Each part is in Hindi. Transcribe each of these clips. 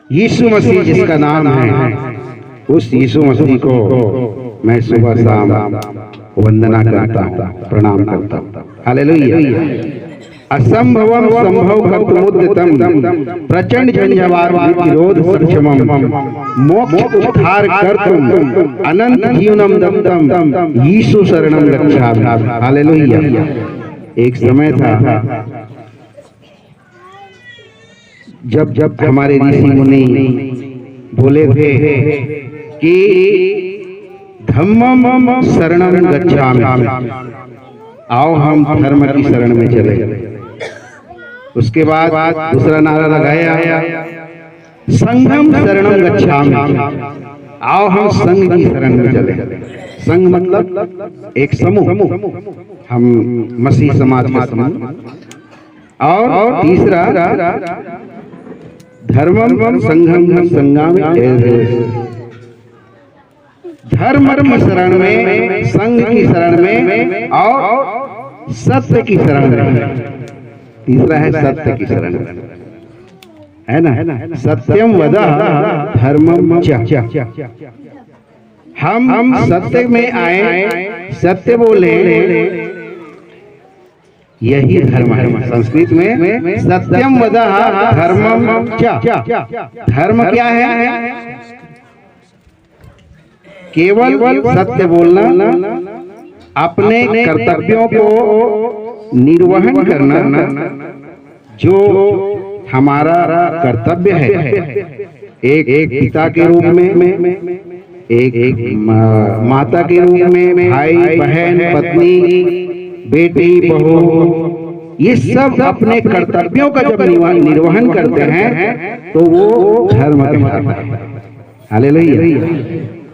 यीशु मसीह जिसका नाम है, उस यीशु मसीह को मैं सुबह शाम वंदना करता हूँ, प्रणाम करता हूँ। हालेलुया। असंभवम संभव कर्तुमुद्यतम प्रचंड झंझावात विरोध सक्षमम मोक्ष उद्धार कर्तुम अनंत जीवनम दत्तम यीशु शरणम गच्छामि। हालेलुया। एक समय था जब हमारे ऋषि मुनि बोले थे कि धम्मम शरणम गच्छामि, आओ हम धर्म की शरण में चले। उसके बाद दूसरा नारा लगाया संघम शरणम गच्छामि, आओ हम संघ की शरण में चले। संघ मतलब एक समूह, हम मसीह समाज का समूह। और तीसरा धर्मम संघम संगामि, धर्म की शरण में, संघ की शरण में और सत्य की शरण में। तीसरा है सत्य की शरण में, है ना। सत्यम वदा धर्मम च। हम सत्य में आए, सत्य बोले, यही धर्म है। संस्कृत में सत्यम वदा धर्मम च। धर्म क्या है? केवल सत्य बोलना, अपने कर्तव्यों को निर्वहन करना, जो हमारा कर्तव्य है, एक पिता के रूप में, एक माता के रूप में, भाई बहन पत्नी बेटी बहू, ये सब अपने कर्तव्यों का जब निर्वहन करते हैं तो वो धर्म कहलाता है। हालेलुया।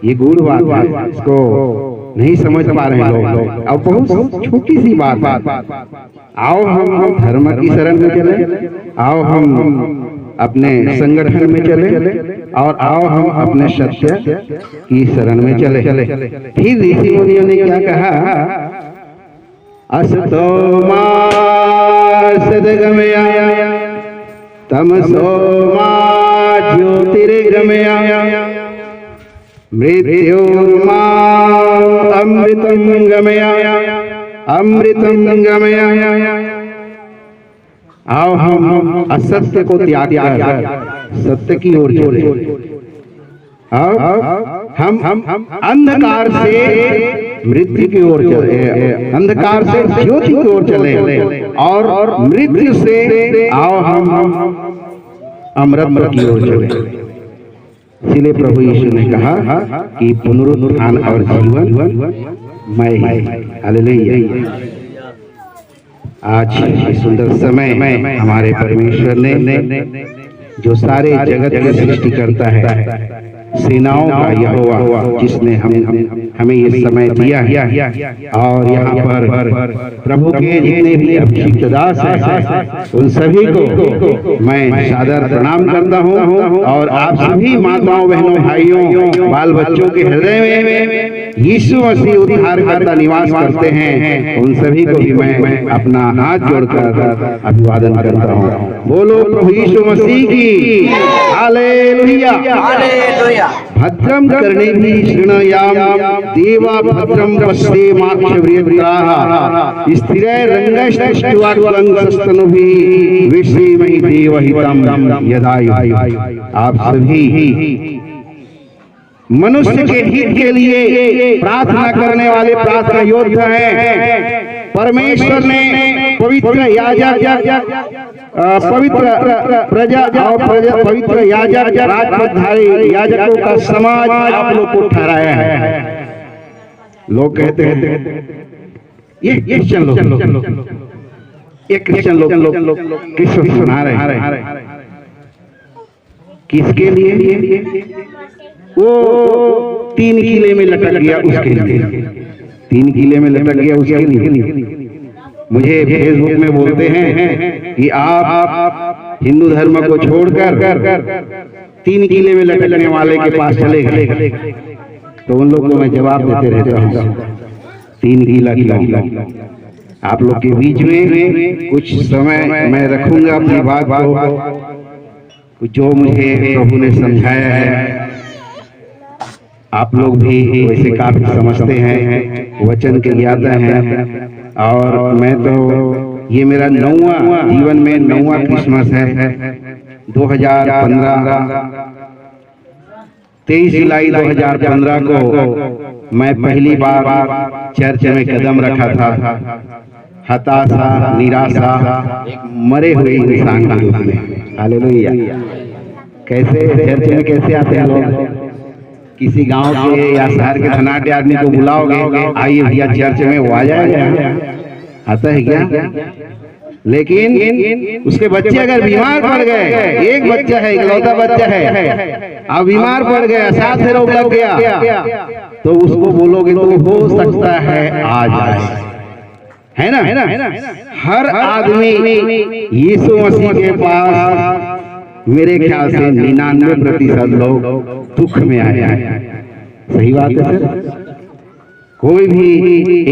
ये गूढ़ बात है, इसको नहीं समझ पा रहे हैं लोग। अब बहुत छोटी सी बात है। आओ हम धर्म की शरण में चले, आओ हम अपने संगठन में चले, और आओ हम अपने सत्य की शरण में चले। फिर ऋषि मुनियों ने क्या कहा? असतो मा सद्गमया तमसो मा ज्योतिर्गमया मृत्युर्मा अमृतम गमया, अमृतम गमया। आओ हम असत्य को त्याग कर सत्य की ओर चले। हम अंधकार से मृत्यु की ओर चले, अंधकार से ज्योति की ओर चले, और मृत्यु से आओ हम अमृत की ओर चले। इसलिए प्रभु यीशु ने कहा कि पुनरुत्थान और जीवन मैं ही। हालेलुया। आज इस सुंदर समय में हमारे परमेश्वर ने जो सारे जगत की सृष्टि करता है, सेनाओं का यहोवा, जिसने हमें ये समय दिया है, और यहाँ पर प्रभु के जितने भी अभिषिक्त दास हैं, उन सभी को मैं सादर प्रणाम करता हूँ। और आप सभी माताओं बहनों भाइयों बाल बच्चों के हृदय में यीशु मसीह उद्धारकर्ता निवास करते हैं, उन सभी को भी मैं अपना हाथ जोड़कर अभिवादन करता हूँ। बोलो प्रभु यीशु मसीह की। हालेलुया। भद्रम कर्णेभिः शृणुयाम देवा भद्रम पश्येमाक्षवृत्राः स्थिरैरङ्गैस्तुष्टुवाक्लङ्गस्तनुभिः विश्रीमहि देवहितं यदायुः। आप सभी मनुष्य के हित के लिए प्रार्थना करने वाले प्रार्थना योद्धा हैं। परमेश्वर ने पवित्र याजक, पवित्र प्रजा और पवित्र याजक, राजपदधारी याजकों का समाज आप लोग को ठहराया है। लोग कहते हैं ये क्रिश्चियन लोग, ये क्रिश्चियन लोग कृष्ण सुना रहे हैं। किसके लिए? वो 3 किले में लटक गया उसके लिए, 3 किले में लटक गया उसके लिए। मुझे फेसबुक में बोलते हैं कि आप हिंदू धर्म को छोड़कर 3 किले में लटकने वाले के पास चले गए। तो उन लोगों को मैं जवाब देते रहता हूँ, 3 किला आप लोग के बीच में कुछ समय मैं रखूंगा अपनी बात को। जो मुझे प्रभु ने समझाया है, आप लोग भी वैसे काफी समझते हैं, वचन के ज्ञाता हैं। और मैं तो ये मेरा 9वां जीवन में 9वां क्रिसमस है। 2015 23 जुलाई 2015 को मैं पहली बार चर्च में कदम रखा था। हताशा, निराशा, एक मरे हुए इंसान के रूप में। हालेलुया। कैसे चर्च में कैसे आते हैं लोग? किसी गांव के या शहर के धनाढ्य आदमी को बुलाओगे, आइए भैया चर्च में, वो आ जाएगा? आता है क्या? लेकिन उसके बच्चे अगर बीमार पड़ गए, एक बच्चा है, इकलौता बच्चा है, अब बीमार पड़ गया, सांस से रोग लग गया, तो उसको बोलोगे तो हो सकता है आ जाए, है ना? हर आदमी यीशु मसीह के पास मेरे ख्याल से 99% लोग दुख में आए हैं। सही बात है सर? कोई भी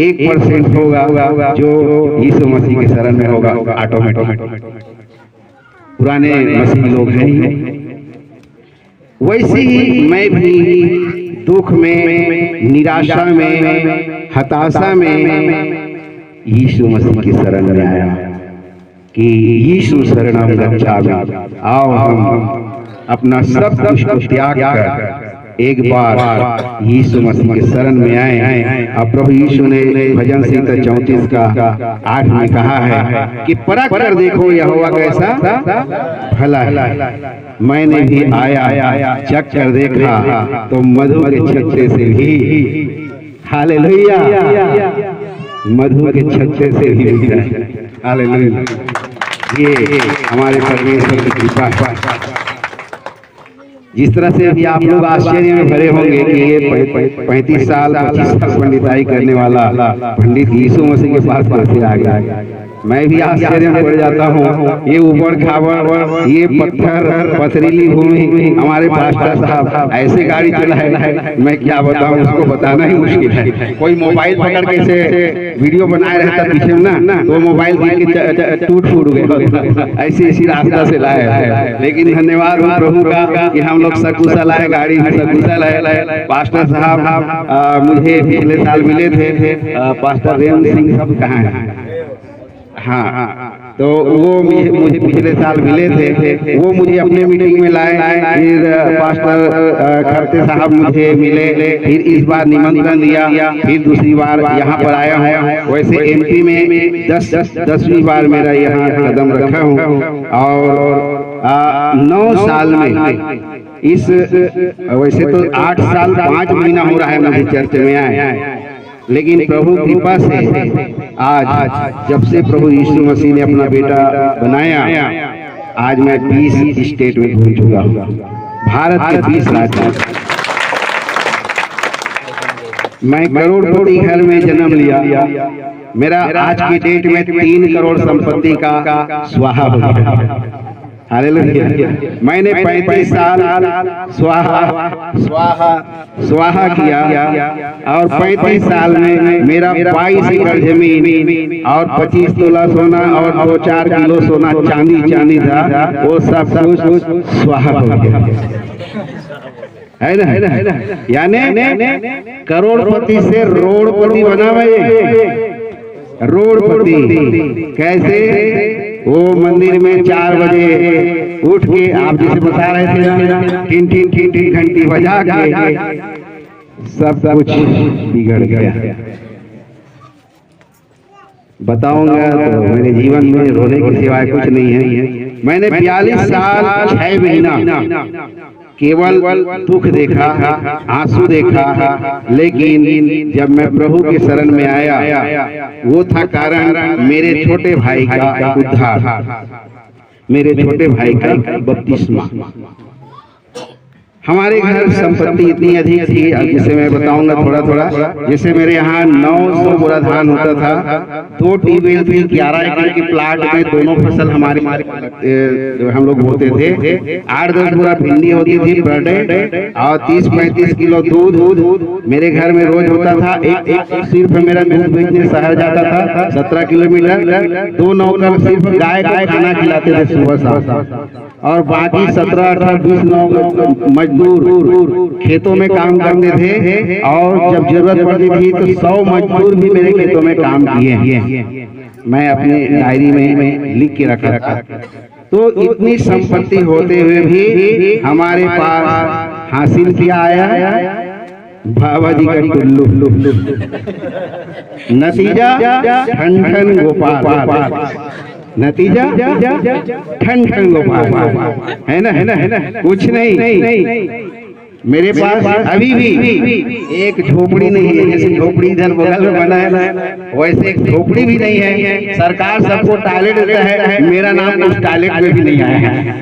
1% होगा जो यीशु मसीह के शरण में होगा ऑटोमेटिक। पुराने मसीह लोग हैं। वैसे ही मैं भी दुख में, निराशा में, हताशा में यीशु मसीह के शरण में आया कि यीशु शरणम गच्छामि। आओ हम अपना सब कुछ को त्याग कर एक बार यीशु मसीह के शरण में आए। अब प्रभु यीशु ने भजन संहिता 34 का 8 में कहा है कि परख कर देखो यहोवा कैसा भला है। मैंने भी आया चख कर देखा तो मधु के छत्ते से भी, हालेलुया, मधु के छत्ते से भी मिलता है। हालेलुया। ये हमारे परमेश्वर की कृपा है। जिस तरह से भी आप लोग आश्चर्य में भरे होंगे कि ये 35 साल 25 साल पंडिताई करने वाला पंडित यीशु मसीह के पास कैसे आ गया। मैं भी आश्चर्य में पड़ जाता हूँ। ये ऊबड़ खाबड़, ये पत्थर, पथरीली भूमि, हमारे पास्टर साहब ऐसे गाड़ी चला है, मैं क्या बताऊँ, उसको बताना ही मुश्किल है। कोई मोबाइल पकड़ के से वीडियो बनाए रहता पीछे में ना, तो मोबाइल टूट फूट गए, ऐसी ऐसी रास्ता से लाए। लेकिन धन्यवाद प्रभु का कि हम लोग सकुशल आए, गाड़ी भी सकुशल है। पास्टर साहब मुझे पिछले साल मिले थे, पास्टर रेम सिंह सब कहाँ है? हाँ, तो वो मुझे पिछले साल मिले थे, वो मुझे अपने मीटिंग में लाए। फिर पास्टर खरते साहब मुझे मिले, फिर इस बार निमंत्रण दिया, फिर दूसरी बार यहाँ पर आया हूँ। वैसे एमपी में 10वीं बार मेरा यहाँ कदम रखा हूँ। और 9 साल में इस, वैसे तो 8 साल 5 महीना हो रहा है मुझे चर्च में आए, लेकिन प्रभु कृपा से आज जब से प्रभु यीशु मसीह ने अपना बेटा बनाया, आज मैं 20 स्टेट में घूम चुका हूँ, भारत के 20 राज्यों। मैं करोड़पति घर में जन्म लिया। मेरा आज की डेट में 3 करोड़ संपत्ति का स्वाहा हो गया। हालेलुया। मैंने 35 साल स्वाहा किया और 35 साल में मेरा 22 एकड़ जमीन और 25 तोला सोना और 2-4 किलो सोना चांदी था, वो सब कुछ स्वाहा हो गया, है ना? यानी करोड़पति से रोडपति बना मैं। रोडपति कैसे? वो मंदिर में 4 बजे उठ के, आप जिसे बता रहे थे, टीन घंटी बजा के सब कुछ बिगड़ गया। बताऊंगा तो मेरे जीवन में रोने के सिवाय कुछ नहीं है। मैंने 42 साल 6 महीना केवल दुख देखा, आंसू देखा, लेकिन जब मैं प्रभु के शरण में आया, वो था कारण मेरे छोटे भाई का उद्धार, मेरे छोटे भाई का बपतिस्मा। हमारे घर संपत्ति इतनी अधिक थी, जिसे मैं बताऊंगा थोड़ा थोड़ा। जैसे मेरे यहाँ 900 बोरा धान होता था, 2 ट्यूबवेल थी, 11 एकड़ की प्लाट में दोनों फसल हमारे हम लोग बोते थे। 8-10 बोरा भिंडी होती थी पर डे, और 30-35 किलो दूध मेरे घर में रोज होता था। एक सिर्फ मेरा दूध बेचने शहर जाता था 17 किलोमीटर। 2 नौकर सिर्फ गाय को खाना खिलाते थे सुबह शाम, और बाकी 17-18-20 मजदूर खेतों में काम करते थे। और जब जरूरत पड़ती थी तो 100 मजदूर भी मेरे खेतों में काम किए हैं। मैं अपनी डायरी में लिख के रखा। तो इतनी संपत्ति होते हुए भी हमारे पास हासिल क्या आया? बाबा जी का टुल्लू। नतीजा ठन ठन गोपाल, नतीजा ठन ठन गोपाल, है ना? कुछ नहीं। मेरे पास अभी भी एक झोपड़ी नहीं है। जैसे झोपड़ी इधर बगल में बना है, वैसे एक झोपड़ी भी नहीं है। सरकार सबको टॉयलेट देता है, मेरा नाम उस टॉयलेट में भी नहीं आया है।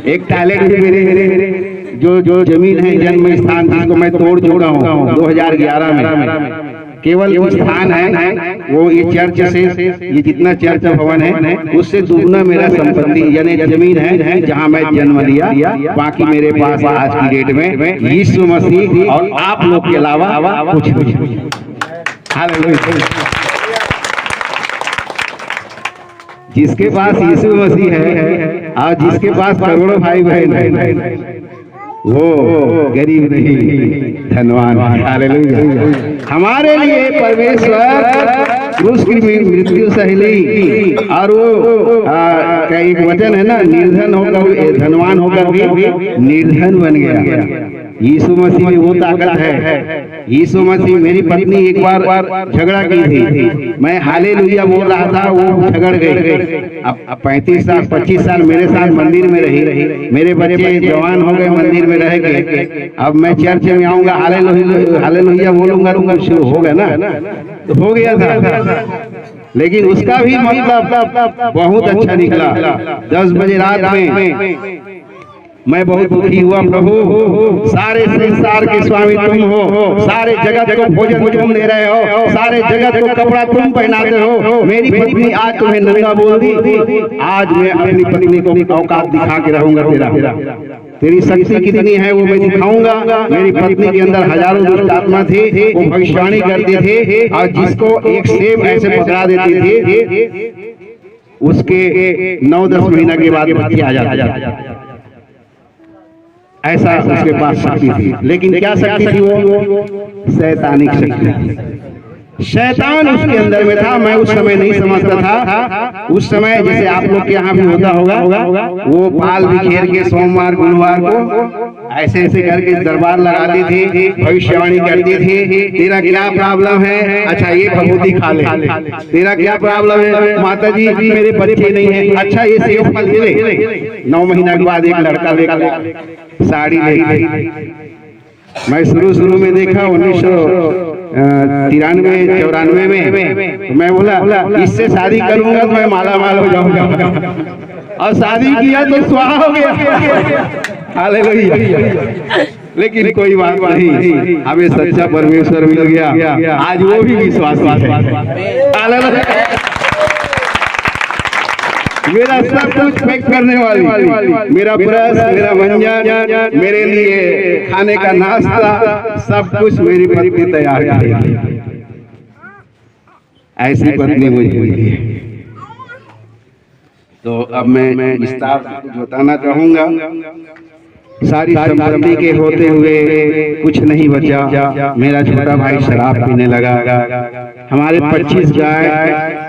एक टॉयलेट भी मेरे जो जमीन है, जन्म स्थान, जिसको मैं तोड़ चुका हूँ 2011 में, केवल स्थान है वो। ये चर्च से, ये जितना चर्च भवन है उससे दुगना मेरा संपत्ति यानी जमीन है जहाँ मैं जन्म लिया। बाकी मेरे पास आज की डेट में यीशु मसीह और आप लोग के अलावा कुछ नहीं। हालेलुया। जिसके पास यीशु मसीह है और जिसके पास करोड़ों भाई बहन है, वो गरीब नहीं, धनवान। हालेलुया। हमारे लिए परमेश्वर क्रूस की मृत्यु सहली, और वो का एक वचन है ना, निर्धन होकर धनवान होकर भी निर्धन बन गया। यीशु मसीह में वो ताकत है। यीशु मसीह, मेरी पत्नी एक बार झगड़ा की थी, मैं हालेलुया बोल रहा था, वो झगड़ गई। अब 35 साल 25 साल मेरे साथ मंदिर में रही, मेरे बच्चे जवान हो गए मंदिर में रह गए। अब मैं चर्च में आऊंगा, हालेलुया बोलूंगा, शुरू हो गया ना, तो हो गया था। लेकिन उसका भी मतलब बहुत अच्छा निकला। 10 बजे रात में मैं बहुत दुखी हुआ। प्रभु, सारे संसार के स्वामी तुम हो, सारे जगत को भोजन तुम दे रहे हो, सारे जगत को कपड़ा तुम पहनाते हो। मेरी पत्नी आज तुम्हें नंगा बोल दी, आज मैं अपनी पत्नी को औकात दिखा के रहूंगा। तेरी शक्ति कितनी है वो मैं दिखाऊंगा। मेरी पत्नी के अंदर हजारों दुष्ट आत्मा थे, वो भविष्यवाणी करते थे, और जिसको एक सेब ऐसे पकड़ा देते थे, उसके 9-10 महीना के बाद बच्चे आ जाते। ऐसा उसके पास शक्ति थी। लेकिन क्या शक्ति थी? वो शैतानिक शक्ति। शैतान उसके अंदर में था। मैं उस समय नहीं समझता था। उस समय जैसे आप लोग के यहाँ भी होता होगा, वो पाल बिखेर के सोमवार गुरुवार को ऐसे ऐसे करके दरबार लगाते थे, भविष्यवाणी करते थे। तेरा क्या प्रॉब्लम है? अच्छा ये भभूति खा ले। तेरा क्या प्रॉब्लम है? माता जी मेरे बच्चे नहीं है। अच्छा ये सेब फल ले। 9 महीना के बाद एक लड़का लेकर साड़ी ले। मैं शुरू में देखा 1993-94 में, तो मैं बोला इससे शादी करूंगा तो मैं माला माल हो जाऊंगा, और शादी किया तो स्वाहा हो गया। हालेलुया। लेकिन कोई बात नहीं, हमें सच्चा परमेश्वर मिल गया। आज वो भी विश्वास है। मेरा सब कुछ पैक करने वाली, मेरा ब्रश, मेरा व्यंजन, मेरे लिए खाने का नाश्ता, सब कुछ मेरी पत्नी तैयार करेगी। ऐसी पत्नी मुझे मिली है। तो अब मैं विस्तार से कुछ बताना चाहूंगा। सारी संपत्ति के होते हुए कुछ नहीं बचा। मेरा छोटा भाई शराब पीने लगा। हमारे 25 गाय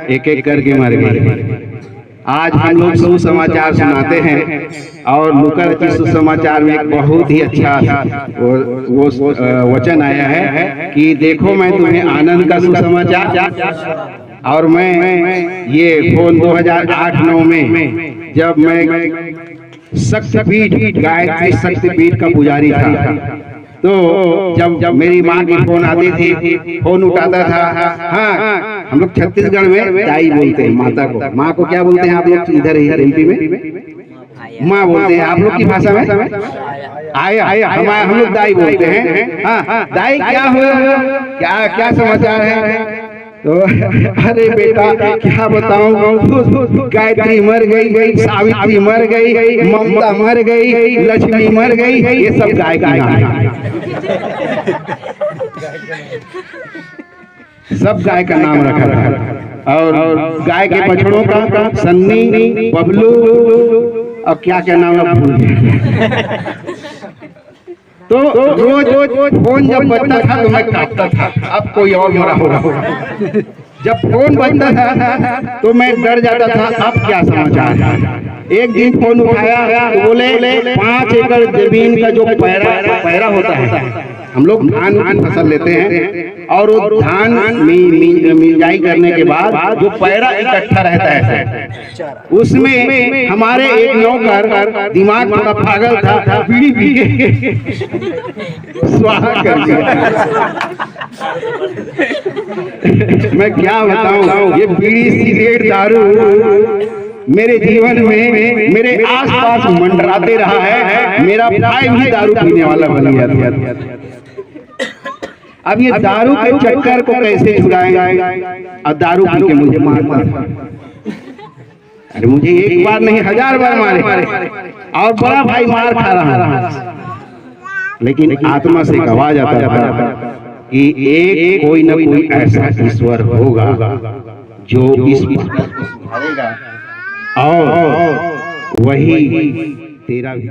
एक करके मर गए। आज हम लोग सुसमाचार सुनाते हैं, और लूका रचित सुसमाचार में एक बहुत ही अच्छा वो वचन आया है कि देखो मैं तुम्हें आनंद का सुसमाचार। और मैं ये फोन 2008-9 में जब मैं शक्तिपीठ गायत्री शक्तिपीठ का पुजारी था, तो जब मेरी माँ की फोन आती थी, फोन उठाता था। हाँ, हम लोग छत्तीसगढ़ में दाई बोलते हैं माता को। माँ को क्या बोलते हैं आप लोग इधर एमपी में? माँ बोलते हैं, आप लोग की भाषा में आया हम लोग दाई बोलते हैं। हाँ दाई क्या हुआ, क्या क्या समाचार है? तो अरे बेटा क्या बताऊं, गायत्री मर गई, सावित्री मर गई, ममता मर गई, लक्ष्मी मर गई, ये सब गाय का नाम है, सब गाय का नाम रखा है। और गाय के बछड़ों का सन्नी, बबलू और क्या क्या नाम है भूल गया। तो रोज फोन जब बजता था तो मैं कांपता था, अब कोई और मरा होगा। जब फोन बजता था तो मैं डर जाता था, अब क्या समाचार है। एक दिन फोन उठाया तो बोले 5 एकड़ जमीन का जो पैरा होता है, हम लोग धान की फसल लेते हैं और वो धान मिंजाई करने के बाद जो पैरा इकट्ठा रहता है, उसमें हमारे एक नौकर दिमाग थोड़ा पागल था, बीड़ी पी के स्वाहा कर दिया। मैं क्या बताऊं, ये बीड़ी सिगरेट दारू मेरे जीवन में मेरे आसपास मंडराते रहा है। मेरा भाई भी दारू पीने वाला बन गया। अब ये दारू के चक्कर को कैसे छुड़ाएंगे? अब दारू पी के मुझे मारता था, अरे मुझे एक बार नहीं 1000 बार मारे, और बड़ा भाई मार खा रहा, लेकिन आत्मा से एक आवाज आता था कि एक कोई न कोई ऐसा ईश्वर होगा जो इस सुधारेगा और वही तेरा भी